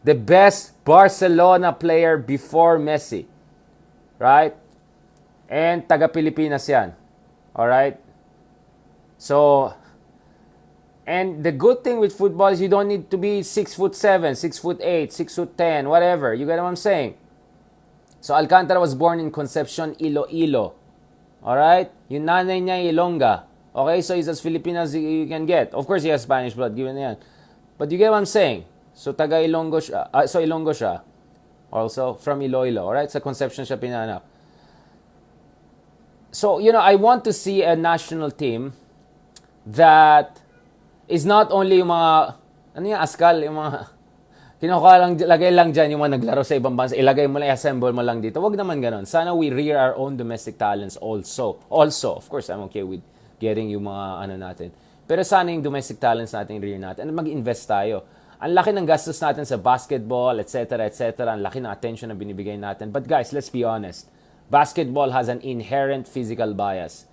[SPEAKER 1] the best Barcelona player before Messi. Right? And taga-Pilipinas yan. Alright? So, and the good thing with football is you don't need to be 6'7", 6'8", 6'10", whatever. You get what I'm saying? So, Alcantara was born in Concepcion, Iloilo. Alright? Yung nanay niya, Ilongga. Okay? So, he's as Filipino as you can get. Of course, he has Spanish blood, given yan. But you get what I'm saying? So, taga-Ilonggo siya. Ilonggo siya. Also, from Iloilo. Alright? Sa Concepcion siya pinanganak. So, I want to see a national team that is not only yung mga, askal, yung mga, kinukuha lang, lagay lang dyan yung mga naglaro sa ibang bansa, ilagay mo lang, assemble mo lang dito. Wag naman ganon. Sana we rear our own domestic talents also. Also, of course, I'm okay with getting yung mga natin. Pero sana yung domestic talents natin, rear natin. And mag-invest tayo. Ang laki ng gastos natin sa basketball, etc., etc. Ang laki ng attention na binibigay natin. But guys, let's be honest. Basketball has an inherent physical bias.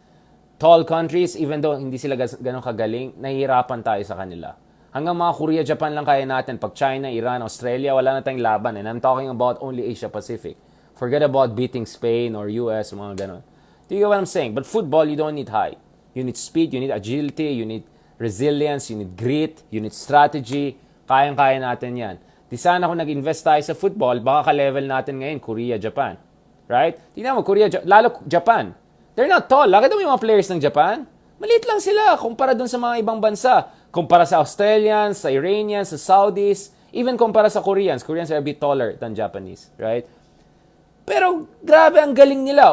[SPEAKER 1] Tall countries, even though hindi sila ganun kagaling, nahihirapan tayo sa kanila. Hanggang mga Korea, Japan lang kaya natin. Pag China, Iran, Australia, wala na tayong laban. And I'm talking about only Asia Pacific. Forget about beating Spain or US, mga ganun. Do you get what I'm saying? But football, you don't need height. You need speed, you need agility, you need resilience, you need grit, you need strategy. Kayang-kaya natin yan. Di sana kung nag-invest tayo sa football, baka ka-level natin ngayon, Korea, Japan. Right? Tingnan mo, Korea, lalo Japan. They're not tall. Laki mo yung mga players ng Japan. Maliit lang sila kumpara dun sa mga ibang bansa. Kumpara sa Australians, sa Iranians, sa Saudis, even kumpara sa Koreans. Koreans are a bit taller than Japanese. Right? Pero grabe ang galing nila.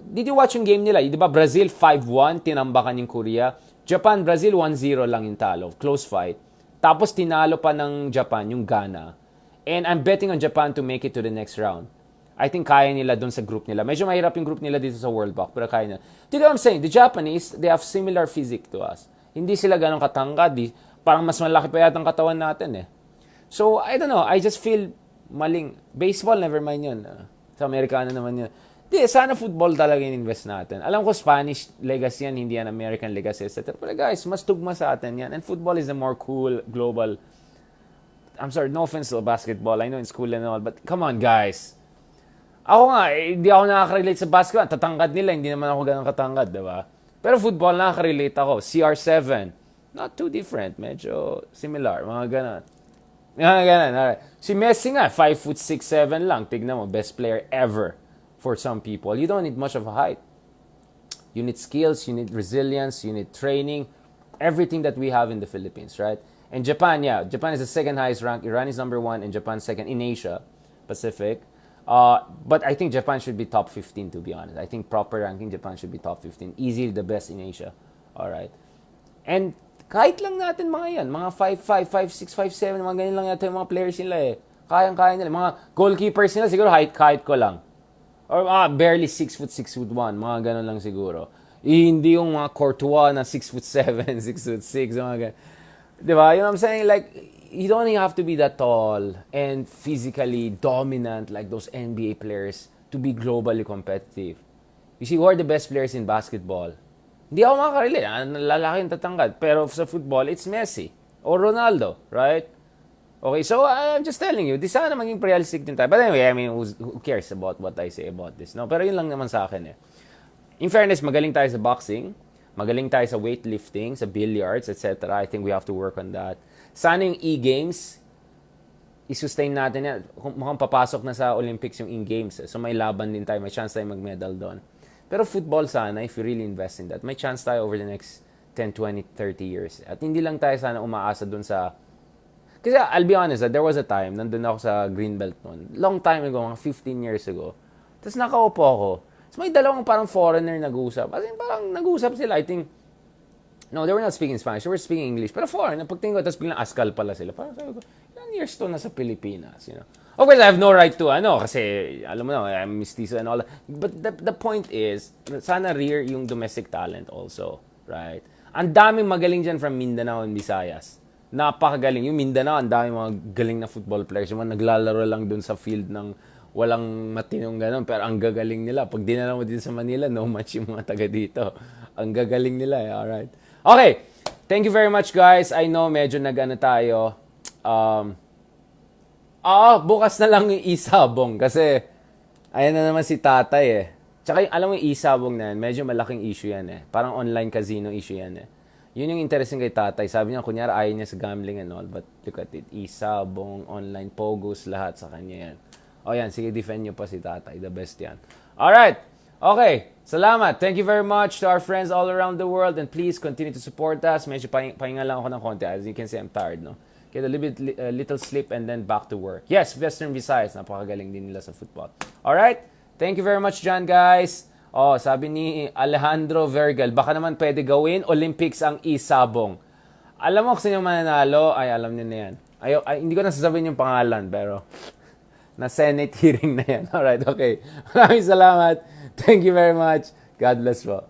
[SPEAKER 1] Did you watch yung game nila? Di ba Brazil 5-1, tinambakan yung Korea. Japan, Brazil 1-0 lang yung talo. Close fight. Tapos tinalo pa ng Japan yung Ghana. And I'm betting on Japan to make it to the next round. I think kaya nila dun sa group nila. Medyo mahirap yung group nila dito sa World Cup, pero kaya nila. Do you know what I'm saying? The Japanese, they have similar physique to us. Hindi sila ganun katangkad. Parang mas malaki pa yata ang katawan natin eh. So, I don't know. I just feel maling. Baseball, never mind yun. Sa Amerikano naman yun. Sana football talaga in-invest natin. Alam ko Spanish legacy yan, hindi yan American legacy, etc. But guys, mas tugma sa atin yan. And football is a more cool, global. I'm sorry, no offense to basketball. I know it's cool and all, but come on guys. Ako nga, hindi ako nakaka-relate sa basketball. Tatangkad nila, hindi naman ako ganun katangkad, diba? Pero football, nakaka-relate ako. CR7, not too different. Medyo similar, mga ganun. Mga ganun, alright. Si Messi nga, 5'6", 7" lang. Tignan mo, best player ever for some people. You don't need much of a height. You need skills, you need resilience, you need training. Everything that we have in the Philippines, right? And Japan, yeah. Japan is the second highest ranked. Iran is number one, and Japan second in Asia Pacific. But I think Japan should be top 15, to be honest. I think proper ranking, Japan should be top 15. Easily the best in Asia. Alright. And kahit lang natin mga yan, mga 5'5", 5'6", 5'7", mga ganyan lang yata yung mga players nila eh. Kayang-kaya nila. Mga goalkeepers nila, siguro height ko lang. Or barely 6'1", mga ganun lang siguro. Hindi yung mga Courtois na 6'7", 6'6", mga ganun. Diba? You know what I'm saying? Like, you don't even have to be that tall and physically dominant like those NBA players to be globally competitive. You see, who are the best players in basketball? Hindi ako makakarelate. Lalaki yung tatangkad. Pero sa football, it's Messi or Ronaldo, right? Okay, so I'm just telling you, di sana maging realistic din tayo. But anyway, I mean, who cares about what I say about this? No? Pero yun lang naman sa akin eh. In fairness, magaling tayo sa boxing, magaling tayo sa weightlifting, sa billiards, etc. I think we have to work on that. Sana yung e-games, i-sustain natin yan. Mukhang papasok na sa Olympics yung e-games. So may laban din tayo, may chance tayo mag-medal doon. Pero football sana, if you really invest in that, may chance tayo over the next 10, 20, 30 years. At hindi lang tayo sana umaasa doon sa... Kasi I'll be honest, there was a time, nandun ako sa Greenbelt noon. Long time ago, mga 15 years ago. Tapos nakaupo ako. Tapos may dalawang parang foreigner nag-uusap. As in, parang nag-uusap sila. I think, no, they were not speaking Spanish. They were speaking English. Pero foreign, pagtingin ko, tapos biglang askal pala sila. Parang sabi ko, ilang years to na sa Pilipinas, you know? Of course, I have no right to, kasi, alam mo na, I'm mestizo and all that. But the point is, sana rear yung domestic talent also, right? Ang daming magaling dyan from Mindanao and Visayas. Napakagaling. Yung Mindanao, ang daming mga galing na football players. Yung mga naglalaro lang dun sa field ng walang matinong ganun. Pero ang gagaling nila. Pag dinala mo dito sa Manila, no match yung mga taga dito. Ang gagaling nila eh. Alright. Okay. Thank you very much, guys. I know medyo nag-ano tayo. Bukas na lang yung isabong. Kasi, ayan na naman si tatay eh. Tsaka alam mo yung isabong na yan, medyo malaking issue yan eh. Parang online casino issue yan eh. Yun yung interesting kay tatay. Sabi niya, kunyari, ayaw niya sa gambling and all. But look at it. Isabong, online, pogos, lahat sa kanya yan. O yan, sige, defend niyo pa si tatay. The best yan. Alright. Okay. Salamat. Thank you very much to our friends all around the world. And please continue to support us. Medyo pahinga lang ako ng konti. As you can see, I'm tired, no? Get a little sleep and then back to work. Yes, Western Visayas. Napakagaling din nila sa football. Alright. Thank you very much, John, guys. Sabi ni Alejandro Vergal, baka naman pwede gawin Olympics ang isabong. Alam mo kung sino mananalo? Ay, alam niyo na yan. Hindi ko na sasabihin yung pangalan, pero na Senate hearing na yan. Alright, okay. Maraming salamat. Thank you very much. God bless po.